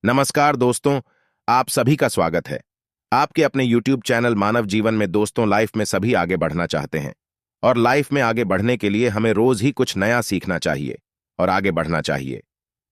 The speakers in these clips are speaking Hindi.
नमस्कार दोस्तों, आप सभी का स्वागत है। आपके अपने YouTube चैनल मानव जीवन में दोस्तों, लाइफ में सभी आगे बढ़ना चाहते हैं और लाइफ में आगे बढ़ने के लिए हमें रोज ही कुछ नया सीखना चाहिए और आगे बढ़ना चाहिए।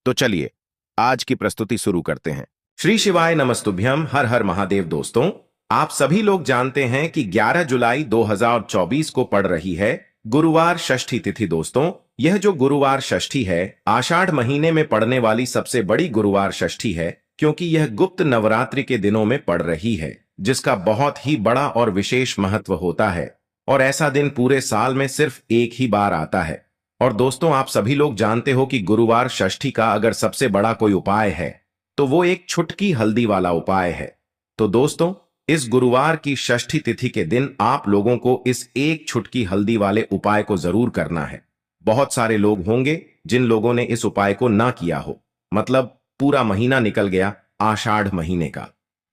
तो चलिए आज की प्रस्तुति शुरू करते हैं। श्री शिवाय नमस्तुभ्यम, हर हर महादेव। दोस्तों, आप सभी लोग जानते हैं कि 11 जुलाई 2024 को पड़ रही है गुरुवार षष्ठी तिथि। दोस्तों, यह जो गुरुवार षष्ठी है, आषाढ़ महीने में पड़ने वाली सबसे बड़ी गुरुवार षष्ठी है, क्योंकि यह गुप्त नवरात्रि के दिनों में पड़ रही है, जिसका बहुत ही बड़ा और विशेष महत्व होता है। और ऐसा दिन पूरे साल में सिर्फ एक ही बार आता है। और दोस्तों, आप सभी लोग जानते हो कि गुरुवार षष्ठी का अगर सबसे बड़ा कोई उपाय है तो वो एक छुटकी हल्दी वाला उपाय है। तो दोस्तों, इस गुरुवार की षष्ठी तिथि के दिन आप लोगों को इस एक छुटकी हल्दी वाले उपाय को जरूर करना है। बहुत सारे लोग होंगे जिन लोगों ने इस उपाय को ना किया हो, मतलब पूरा महीना निकल गया आषाढ़ महीने का,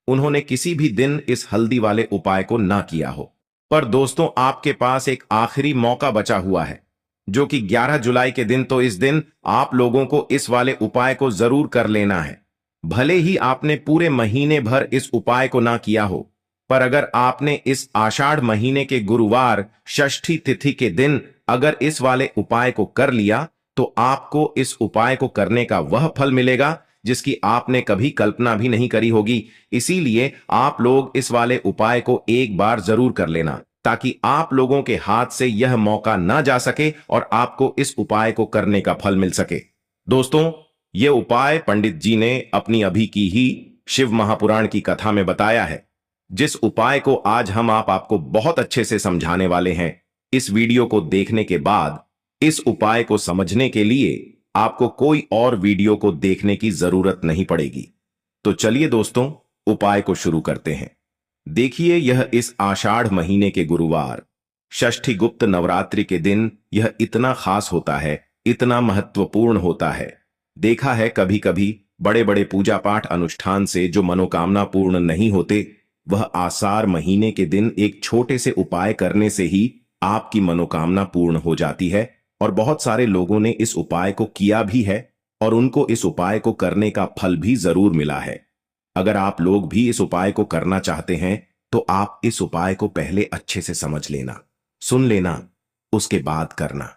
उन्होंने किसी भी दिन इस हल्दी वाले उपाय को ना किया हो। पर दोस्तों, आपके पास एक आखिरी मौका बचा हुआ है, जो कि 11 जुलाई के दिन। तो इस दिन आप लोगों को इस वाले उपाय को जरूर कर लेना है। भले ही आपने पूरे महीने भर इस उपाय को ना किया हो, पर अगर आपने इस आषाढ़ महीने के गुरुवार षष्ठी तिथि के दिन अगर इस वाले उपाय को कर लिया, तो आपको इस उपाय को करने का वह फल मिलेगा जिसकी आपने कभी कल्पना भी नहीं करी होगी। इसीलिए आप लोग इस वाले उपाय को एक बार जरूर कर लेना, ताकि आप लोगों के हाथ से यह मौका ना जा सके और आपको इस उपाय को करने का फल मिल सके। दोस्तों, यह उपाय पंडित जी ने अपनी अभी की ही शिव महापुराण की कथा में बताया है, जिस उपाय को आज हम आपको बहुत अच्छे से समझाने वाले हैं। इस वीडियो को देखने के बाद इस उपाय को समझने के लिए आपको कोई और वीडियो को देखने की जरूरत नहीं पड़ेगी। तो चलिए दोस्तों, उपाय को शुरू करते हैं। देखिए, यह इस आषाढ़ महीने के गुरुवार षष्ठी गुप्त नवरात्रि के दिन यह इतना खास होता है, इतना महत्वपूर्ण होता है। देखा है कभी कभी बड़े बड़े पूजा पाठ अनुष्ठान से जो मनोकामना पूर्ण नहीं होते, वह आषाढ़ महीने के दिन एक छोटे से उपाय करने से ही आपकी मनोकामना पूर्ण हो जाती है। और बहुत सारे लोगों ने इस उपाय को किया भी है और उनको इस उपाय को करने का फल भी जरूर मिला है। अगर आप लोग भी इस उपाय को करना चाहते हैं तो आप इस उपाय को पहले अच्छे से समझ लेना, सुन लेना, उसके बाद करना।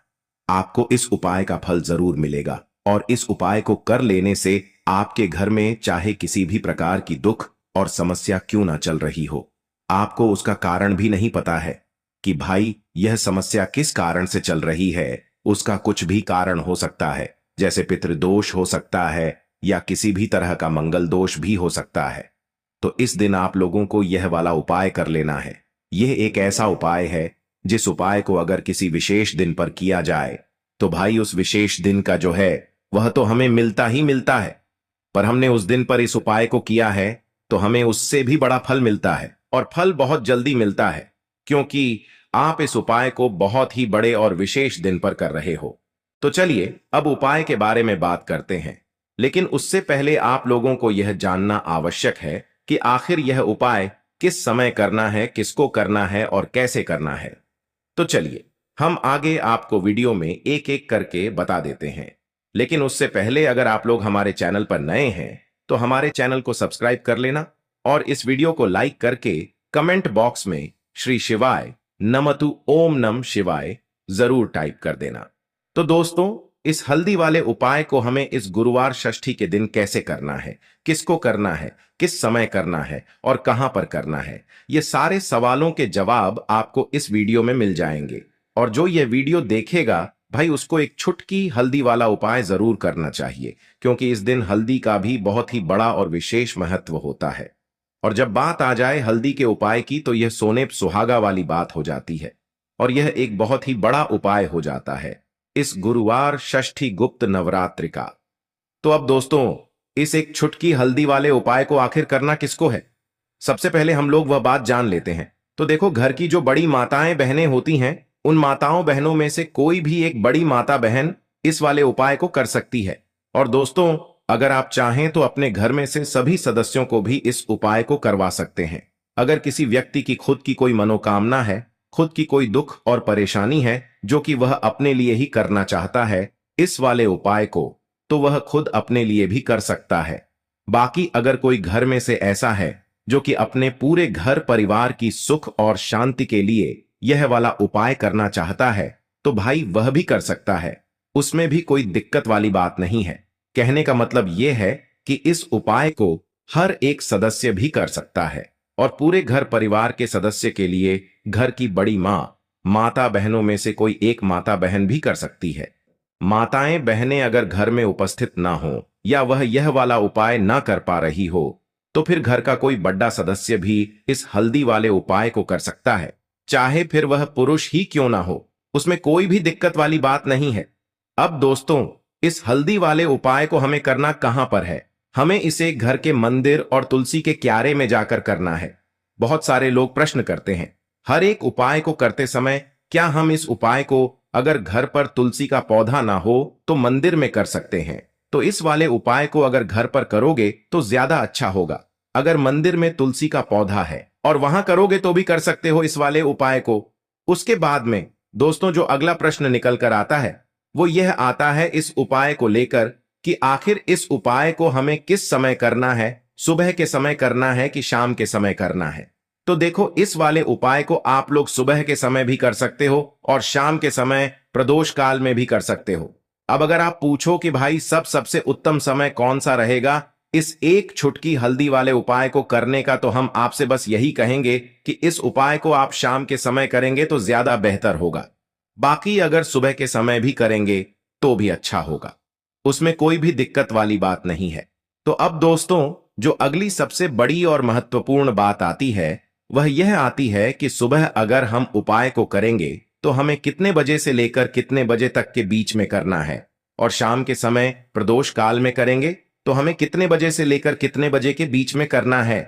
आपको इस उपाय का फल जरूर मिलेगा। और इस उपाय को कर लेने से आपके घर में चाहे किसी भी प्रकार की दुख और समस्या क्यों ना चल रही हो, आपको उसका कारण भी नहीं पता है कि भाई यह समस्या किस कारण से चल रही है। उसका कुछ भी कारण हो सकता है, जैसे पितृदोष हो सकता है या किसी भी तरह का मंगल दोष भी हो सकता है। तो इस दिन आप लोगों को यह वाला उपाय कर लेना है। यह एक ऐसा उपाय है जिस उपाय को अगर किसी विशेष दिन पर किया जाए तो भाई उस विशेष दिन का जो है वह तो हमें मिलता ही मिलता है। पर हमने उस दिन पर इस उपाय को किया है तो हमें उससे भी बड़ा फल मिलता है, और फल बहुत जल्दी मिलता है, क्योंकि आप इस उपाय को बहुत ही बड़े और विशेष दिन पर कर रहे हो। तो चलिए अब उपाय के बारे में बात करते हैं। लेकिन उससे पहले आप लोगों को यह जानना आवश्यक है कि आखिर यह उपाय किस समय करना है, किसको करना है और कैसे करना है। तो चलिए हम आगे आपको वीडियो में एक एक करके बता देते हैं। लेकिन उससे पहले अगर आप लोग हमारे चैनल पर नए हैं तो हमारे चैनल को सब्सक्राइब कर लेना और इस वीडियो को लाइक करके कमेंट बॉक्स में श्री शिवाय नमतु ओम नम शिवाय जरूर टाइप कर देना। तो दोस्तों, इस हल्दी वाले उपाय को हमें इस गुरुवार षष्ठी के दिन कैसे करना है, किसको करना है, किस समय करना है और कहां पर करना है, ये सारे सवालों के जवाब आपको इस वीडियो में मिल जाएंगे। और जो ये वीडियो देखेगा भाई, उसको एक छुटकी हल्दी वाला उपाय जरूर करना चाहिए, क्योंकि इस दिन हल्दी का भी बहुत ही बड़ा और विशेष महत्व होता है। और जब बात आ जाए हल्दी के उपाय की तो यह सोने सुहागा वाली बात हो जाती है और यह एक बहुत ही बड़ा उपाय हो जाता है इस गुरुवार षष्ठी गुप्त नवरात्रि का। तो अब दोस्तों, इस एक छुटकी हल्दी वाले उपाय को आखिर करना किसको है, सबसे पहले हम लोग वह बात जान लेते हैं। तो देखो, घर की जो बड़ी माताएं बहनें होती हैं, उन माताओं बहनों में से कोई भी एक बड़ी माता बहन इस वाले उपाय को कर सकती है। और दोस्तों, अगर आप चाहें तो अपने घर में से सभी सदस्यों को भी इस उपाय को करवा सकते हैं। अगर किसी व्यक्ति की खुद की कोई मनोकामना है, खुद की कोई दुख और परेशानी है जो कि वह अपने लिए ही करना चाहता है इस वाले उपाय को, तो वह खुद अपने लिए भी कर सकता है। बाकी अगर कोई घर में से ऐसा है जो कि अपने पूरे घर परिवार की सुख और शांति के लिए यह वाला उपाय करना चाहता है तो भाई वह भी कर सकता है, उसमें भी कोई दिक्कत वाली बात नहीं है। कहने का मतलब यह है कि इस उपाय को हर एक सदस्य भी कर सकता है और पूरे घर परिवार के सदस्य के लिए घर की बड़ी माता बहनों में से कोई एक माता बहन भी कर सकती है। माताएं बहनें अगर घर में उपस्थित ना हो या वह यह वाला उपाय ना कर पा रही हो तो फिर घर का कोई बड़ा सदस्य भी इस हल्दी वाले उपाय को कर सकता है, चाहे फिर वह पुरुष ही क्यों ना हो, उसमें कोई भी दिक्कत वाली बात नहीं है। अब दोस्तों, इस हल्दी वाले उपाय को हमें करना कहां पर है? हमें इसे घर के मंदिर और तुलसी के क्यारे में जाकर करना है। बहुत सारे लोग प्रश्न करते हैं, हर एक उपाय को करते समय क्या हम इस उपाय को अगर घर पर तुलसी का पौधा ना हो तो मंदिर में कर सकते हैं? तो इस वाले उपाय को अगर घर पर करोगे तो ज्यादा अच्छा होगा। अगर मंदिर में तुलसी का पौधा है और वहां करोगे तो भी कर सकते हो इस वाले उपाय को। उसके बाद में दोस्तों जो अगला प्रश्न निकल कर आता है वो यह आता है इस उपाय को लेकर कि आखिर इस उपाय को हमें किस समय करना है, सुबह के समय करना है कि शाम के समय करना है? तो देखो, इस वाले उपाय को आप लोग सुबह के समय भी कर सकते हो और शाम के समय प्रदोष काल में भी कर सकते हो। अब अगर आप पूछो कि भाई सबसे उत्तम समय कौन सा रहेगा इस एक छुटकी हल्दी वाले उपाय को करने का, तो हम आपसे बस यही कहेंगे कि इस उपाय को आप शाम के समय करेंगे तो ज्यादा बेहतर होगा। बाकी अगर सुबह के समय भी करेंगे तो भी अच्छा होगा, उसमें कोई भी दिक्कत वाली बात नहीं है। तो अब दोस्तों जो अगली सबसे बड़ी और महत्वपूर्ण बात आती है वह यह आती है कि सुबह अगर हम उपाय को करेंगे तो हमें कितने बजे से लेकर कितने बजे तक के बीच में करना है, और शाम के समय प्रदोष काल में करेंगे तो हमें कितने बजे से लेकर कितने बजे के बीच में करना है।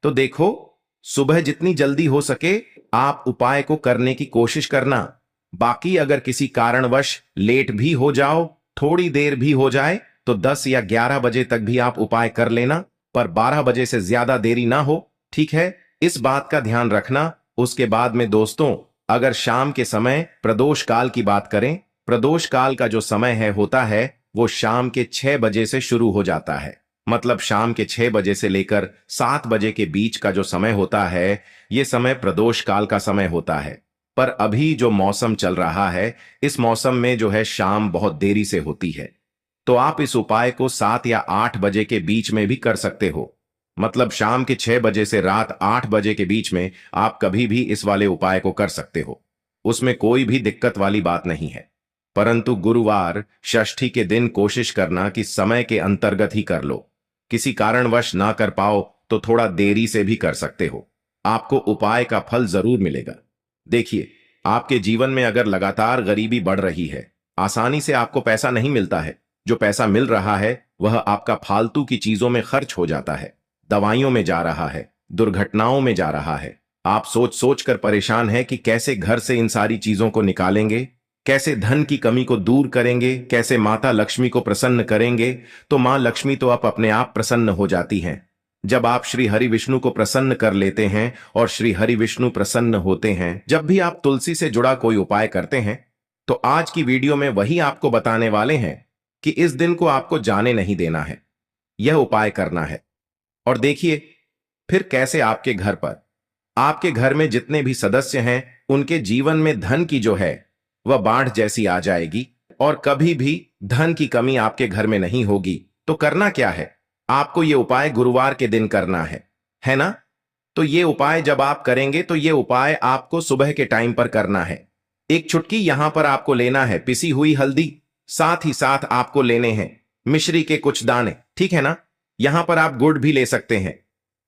तो देखो, सुबह जितनी जल्दी हो सके आप उपाय को करने की कोशिश करना। बाकी अगर किसी कारणवश लेट भी हो जाओ, थोड़ी देर भी हो जाए, तो 10 या 11 बजे तक भी आप उपाय कर लेना, पर 12 बजे से ज्यादा देरी ना हो, ठीक है? इस बात का ध्यान रखना। उसके बाद में दोस्तों अगर शाम के समय प्रदोष काल की बात करें, प्रदोष काल का जो समय है होता है वो शाम के 6 बजे से शुरू हो जाता है। मतलब शाम के 6 बजे से लेकर 7 बजे के बीच का जो समय होता है ये समय प्रदोष काल का समय होता है। पर अभी जो मौसम चल रहा है इस मौसम में जो है शाम बहुत देरी से होती है, तो आप इस उपाय को 7 या 8 बजे के बीच में भी कर सकते हो। मतलब शाम के 6 बजे से रात 8 बजे के बीच में आप कभी भी इस वाले उपाय को कर सकते हो, उसमें कोई भी दिक्कत वाली बात नहीं है। परंतु गुरुवार षष्ठी के दिन कोशिश करना कि समय के अंतर्गत ही कर लो। किसी कारणवश ना कर पाओ तो थोड़ा देरी से भी कर सकते हो, आपको उपाय का फल जरूर मिलेगा। देखिए, आपके जीवन में अगर लगातार गरीबी बढ़ रही है, आसानी से आपको पैसा नहीं मिलता है, जो पैसा मिल रहा है वह आपका फालतू की चीजों में खर्च हो जाता है, दवाइयों में जा रहा है, दुर्घटनाओं में जा रहा है, आप सोच सोच कर परेशान हैं कि कैसे घर से इन सारी चीजों को निकालेंगे, कैसे धन की कमी को दूर करेंगे, कैसे माता लक्ष्मी को प्रसन्न करेंगे। तो मां लक्ष्मी तो आप अपने आप प्रसन्न हो जाती हैं जब आप श्री हरि विष्णु को प्रसन्न कर लेते हैं, और श्री हरि विष्णु प्रसन्न होते हैं जब भी आप तुलसी से जुड़ा कोई उपाय करते हैं। तो आज की वीडियो में वही आपको बताने वाले हैं कि इस दिन को आपको जाने नहीं देना है, यह उपाय करना है। और देखिए फिर कैसे आपके घर में जितने भी सदस्य हैं उनके जीवन में धन की जो है वह बाढ़ जैसी आ जाएगी और कभी भी धन की कमी आपके घर में नहीं होगी। तो करना क्या है, आपको ये उपाय गुरुवार के दिन करना है ना? तो ये उपाय जब आप करेंगे तो ये उपाय आपको सुबह के टाइम पर करना है। एक चुटकी यहां पर आपको लेना है पिसी हुई हल्दी, साथ ही साथ आपको लेने हैं मिश्री के कुछ दाने, ठीक है ना? यहां पर आप गुड़ भी ले सकते हैं।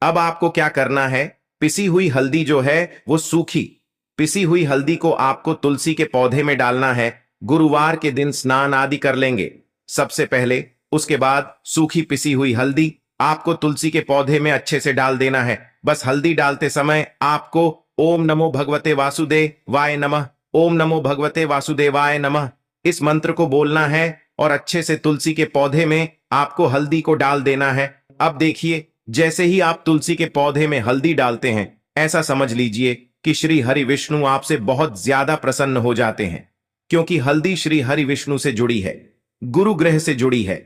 अब आपको क्या करना है, पिसी हुई हल्दी जो है वो सूखी पिसी हुई हल्दी को आपको तुलसी के पौधे में डालना है। गुरुवार के दिन स्नान आदि कर लेंगे सबसे पहले, उसके बाद सूखी पिसी हुई हल्दी आपको तुलसी के पौधे में अच्छे से डाल देना है। बस हल्दी डालते समय आपको ओम नमो भगवते वासुदेवाय नमः, ओम नमो भगवते वासुदेवाय नमः इस मंत्र को बोलना है और अच्छे से तुलसी के पौधे में आपको हल्दी को डाल देना है। अब देखिए, जैसे ही आप तुलसी के पौधे में हल्दी डालते हैं, ऐसा समझ लीजिए कि श्री हरि विष्णु आपसे बहुत ज्यादा प्रसन्न हो जाते हैं, क्योंकि हल्दी श्री हरि विष्णु से जुड़ी है, गुरु ग्रह से जुड़ी है।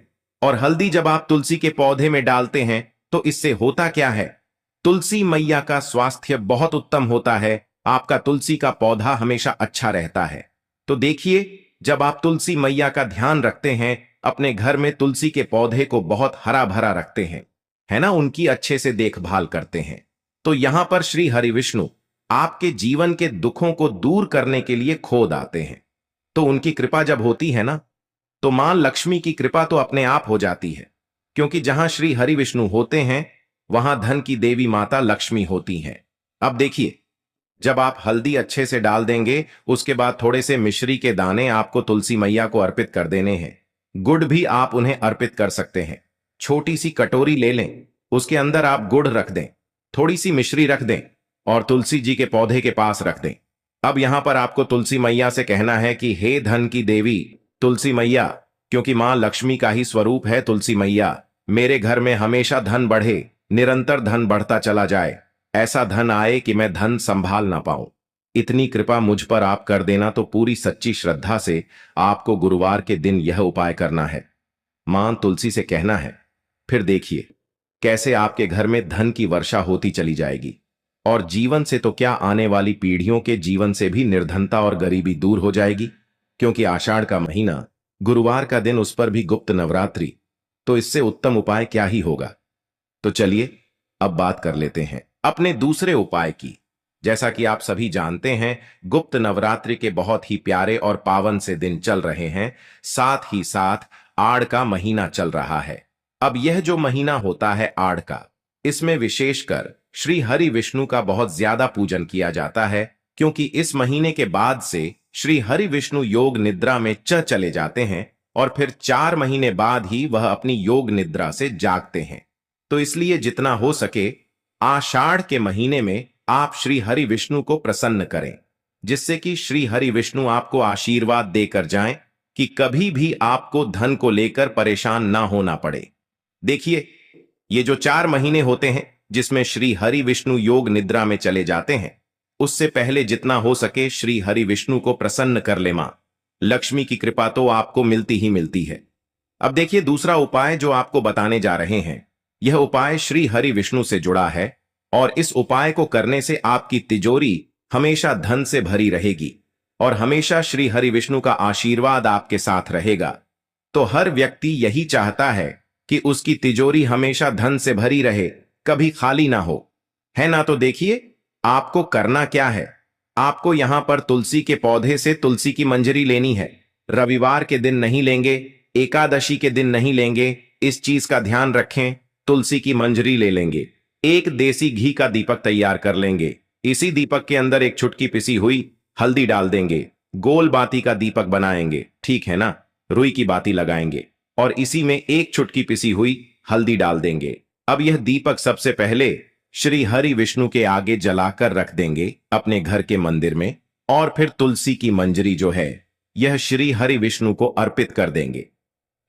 और हल्दी जब आप तुलसी के पौधे में डालते हैं तो इससे होता क्या है? तुलसी मैया का स्वास्थ्य बहुत उत्तम होता है, आपका तुलसी का पौधा हमेशा अच्छा रहता है। तो देखिए, जब आप तुलसी मैया का ध्यान रखते हैं, अपने घर में तुलसी के पौधे को बहुत हरा भरा रखते हैं, है ना, उनकी अच्छे से देखभाल करते हैं, तो यहां पर श्री हरि विष्णु आपके जीवन के दुखों को दूर करने के लिए खोद आते हैं। तो उनकी कृपा जब होती है ना, तो मां लक्ष्मी की कृपा तो अपने आप हो जाती है, क्योंकि जहां श्री हरि विष्णु होते हैं वहां धन की देवी माता लक्ष्मी होती हैं। अब देखिए, जब आप हल्दी अच्छे से डाल देंगे, उसके बाद थोड़े से मिश्री के दाने आपको तुलसी मैया को अर्पित कर देने हैं। गुड़ भी आप उन्हें अर्पित कर सकते हैं। छोटी सी कटोरी ले लें, उसके अंदर आप गुड़ रख दें, थोड़ी सी मिश्री रख दें और तुलसी जी के पौधे के पास रख दें। अब यहां पर आपको तुलसी मैया से कहना है कि हे धन की देवी तुलसी मैया, क्योंकि मां लक्ष्मी का ही स्वरूप है तुलसी मैया, मेरे घर में हमेशा धन बढ़े, निरंतर धन बढ़ता चला जाए, ऐसा धन आए कि मैं धन संभाल ना पाऊं, इतनी कृपा मुझ पर आप कर देना। तो पूरी सच्ची श्रद्धा से आपको गुरुवार के दिन यह उपाय करना है, मां तुलसी से कहना है। फिर देखिए कैसे आपके घर में धन की वर्षा होती चली जाएगी, और जीवन से तो क्या, आने वाली पीढ़ियों के जीवन से भी निर्धनता और गरीबी दूर हो जाएगी, क्योंकि आषाढ़ का महीना, गुरुवार का दिन, उस पर भी गुप्त नवरात्रि, तो इससे उत्तम उपाय क्या ही होगा। तो चलिए अब बात कर लेते हैं अपने दूसरे उपाय की। जैसा कि आप सभी जानते हैं, गुप्त नवरात्रि के बहुत ही प्यारे और पावन से दिन चल रहे हैं, साथ ही साथ आड़ का महीना चल रहा है। अब यह जो महीना होता है आड़ का, इसमें विशेषकर श्री हरि विष्णु का बहुत ज्यादा पूजन किया जाता है, क्योंकि इस महीने के बाद से श्री हरि विष्णु योग निद्रा में चले जाते हैं और फिर 4 महीने बाद ही वह अपनी योग निद्रा से जागते हैं। तो इसलिए जितना हो सके आषाढ़ के महीने में आप श्री हरि विष्णु को प्रसन्न करें, जिससे कि श्री हरि विष्णु आपको आशीर्वाद देकर जाएं कि कभी भी आपको धन को लेकर परेशान ना होना पड़े। देखिए, ये जो 4 महीने होते हैं जिसमें श्री हरि विष्णु योग निद्रा में चले जाते हैं, उससे पहले जितना हो सके श्री हरि विष्णु को प्रसन्न कर ले, मां लक्ष्मी की कृपा तो आपको मिलती ही मिलती है। अब देखिए, दूसरा उपाय जो आपको बताने जा रहे हैं, यह उपाय श्री हरि विष्णु से जुड़ा है, और इस उपाय को करने से आपकी तिजोरी हमेशा धन से भरी रहेगी और हमेशा श्री हरि विष्णु का आशीर्वाद आपके साथ रहेगा। तो हर व्यक्ति यही चाहता है कि उसकी तिजोरी हमेशा धन से भरी रहे, कभी खाली ना हो, है ना। तो देखिए, आपको करना क्या है, आपको यहां पर तुलसी के पौधे से तुलसी की मंजरी लेनी है। रविवार के दिन नहीं लेंगे, एकादशी के दिन नहीं लेंगे, इस चीज का ध्यान रखें। तुलसी की मंजरी ले लेंगे, एक देसी घी का दीपक तैयार कर लेंगे, इसी दीपक के अंदर एक चुटकी पिसी हुई हल्दी डाल देंगे, गोल बाती का दीपक बनाएंगे, ठीक है ना, रुई की बाती लगाएंगे और इसी में एक चुटकी पिसी हुई हल्दी डाल देंगे। अब यह दीपक सबसे पहले श्री हरि विष्णु के आगे जलाकर रख देंगे अपने घर के मंदिर में, और फिर तुलसी की मंजरी जो है यह श्री हरि विष्णु को अर्पित कर देंगे।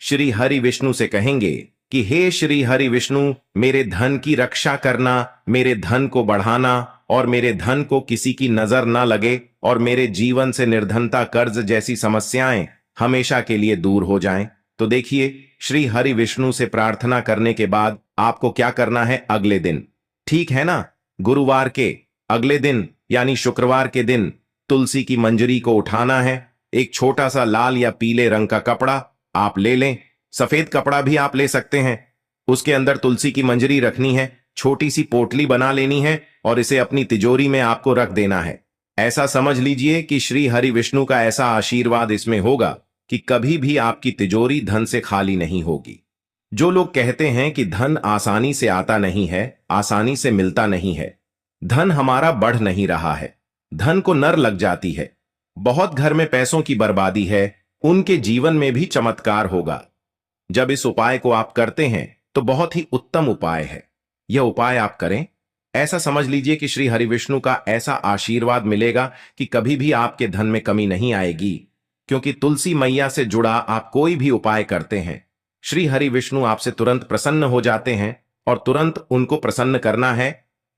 श्री हरि विष्णु से कहेंगे कि हे श्री हरि विष्णु, मेरे धन की रक्षा करना, मेरे धन को बढ़ाना और मेरे धन को किसी की नजर ना लगे और मेरे जीवन से निर्धनता, कर्ज जैसी समस्याएं हमेशा के लिए दूर हो जाएं। तो देखिए, श्री हरि विष्णु से प्रार्थना करने के बाद आपको क्या करना है, अगले दिन, ठीक है ना, गुरुवार के अगले दिन यानी शुक्रवार के दिन तुलसी की मंजरी को उठाना है। एक छोटा सा लाल या पीले रंग का कपड़ा आप ले लें, सफेद कपड़ा भी आप ले सकते हैं, उसके अंदर तुलसी की मंजरी रखनी है, छोटी सी पोटली बना लेनी है और इसे अपनी तिजोरी में आपको रख देना है। ऐसा समझ लीजिए कि श्री हरि विष्णु का ऐसा आशीर्वाद इसमें होगा कि कभी भी आपकी तिजोरी धन से खाली नहीं होगी। जो लोग कहते हैं कि धन आसानी से आता नहीं है, आसानी से मिलता नहीं है, धन हमारा बढ़ नहीं रहा है, धन को नर लग जाती है, बहुत घर में पैसों की बर्बादी है, उनके जीवन में भी चमत्कार होगा। जब इस उपाय को आप करते हैं तो बहुत ही उत्तम उपाय है, यह उपाय आप करें, ऐसा समझ लीजिए कि श्री हरि विष्णु का ऐसा आशीर्वाद मिलेगा कि कभी भी आपके धन में कमी नहीं आएगी, क्योंकि तुलसी मैया से जुड़ा आप कोई भी उपाय करते हैं, श्री हरि विष्णु आपसे तुरंत प्रसन्न हो जाते हैं, और तुरंत उनको प्रसन्न करना है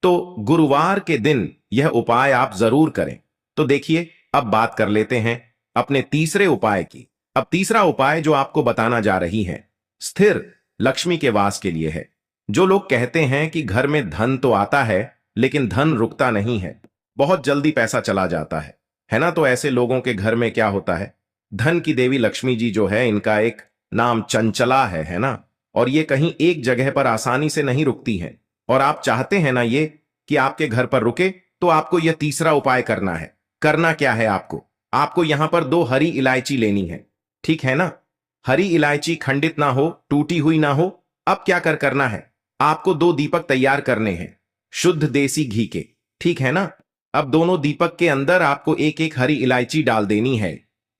तो गुरुवार के दिन यह उपाय आप जरूर करें। तो देखिए, अब बात कर लेते हैं अपने तीसरे उपाय की। अब तीसरा उपाय जो आपको बताना जा रही है, स्थिर लक्ष्मी के वास के लिए है। जो लोग कहते हैं कि घर में धन तो आता है लेकिन धन रुकता नहीं है, बहुत जल्दी पैसा चला जाता है ना, तो ऐसे लोगों के घर में क्या होता है, धन की देवी लक्ष्मी जी जो है, इनका एक नाम चंचला है ना, और ये कहीं एक जगह पर आसानी से नहीं रुकती हैं। और आप चाहते हैं ना ये कि आपके घर पर रुके, तो आपको यह तीसरा उपाय करना है। करना क्या है आपको? आपको यहां पर 2 हरी इलायची लेनी है, ठीक है ना। हरी इलायची खंडित ना हो, टूटी हुई ना हो। अब क्या करना है, आपको 2 दीपक तैयार करने हैं, शुद्ध देसी घी के, ठीक है ना। अब दोनों दीपक के अंदर आपको एक एक हरी इलायची डाल देनी है।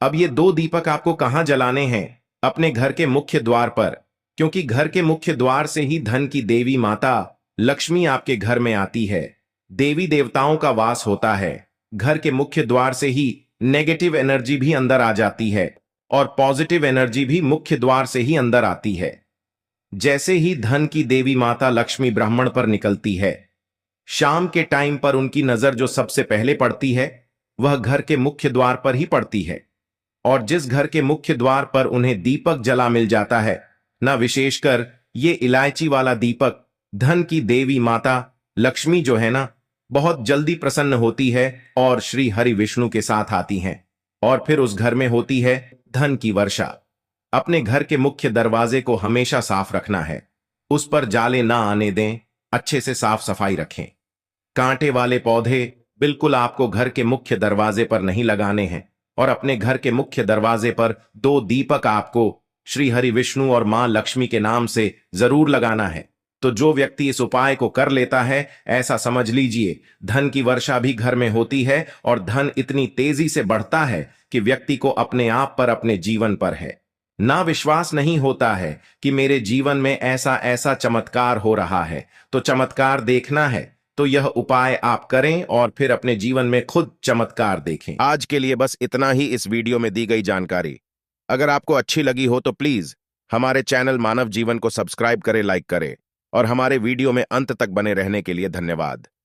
अब ये 2 दीपक आपको कहां जलाने हैं? अपने घर के मुख्य द्वार पर, क्योंकि घर के मुख्य द्वार से ही धन की देवी माता लक्ष्मी आपके घर में आती है। देवी देवताओं का वास होता है। घर के मुख्य द्वार से ही नेगेटिव एनर्जी भी अंदर आ जाती है और पॉजिटिव एनर्जी भी मुख्य द्वार से ही अंदर आती है। जैसे ही धन की देवी माता लक्ष्मी ब्राह्मण पर निकलती है, शाम के टाइम पर उनकी नजर जो सबसे पहले पड़ती है वह घर के मुख्य द्वार पर ही पड़ती है। और जिस घर के मुख्य द्वार पर उन्हें दीपक जला मिल जाता है ना, विशेषकर ये इलायची वाला दीपक, धन की देवी माता लक्ष्मी जो है ना, बहुत जल्दी प्रसन्न होती है और श्री हरि विष्णु के साथ आती हैं और फिर उस घर में होती है धन की वर्षा। अपने घर के मुख्य दरवाजे को हमेशा साफ रखना है, उस पर जाले ना आने दें, अच्छे से साफ सफाई रखें। कांटे वाले पौधे बिल्कुल आपको घर के मुख्य दरवाजे पर नहीं लगाने हैं और अपने घर के मुख्य दरवाजे पर 2 दीपक आपको श्री हरि विष्णु और मां लक्ष्मी के नाम से जरूर लगाना है। तो जो व्यक्ति इस उपाय को कर लेता है, ऐसा समझ लीजिए धन की वर्षा भी घर में होती है और धन इतनी तेजी से बढ़ता है कि व्यक्ति को अपने आप पर, अपने जीवन पर है ना विश्वास नहीं होता है कि मेरे जीवन में ऐसा ऐसा चमत्कार हो रहा है। तो चमत्कार देखना है तो यह उपाय आप करें और फिर अपने जीवन में खुद चमत्कार देखें। आज के लिए बस इतना ही इस वीडियो में दी गई जानकारी। अगर आपको अच्छी लगी हो तो प्लीज हमारे चैनल मानव जीवन को सब्सक्राइब करें, लाइक करें और हमारे वीडियो में अंत तक बने रहने के लिए धन्यवाद।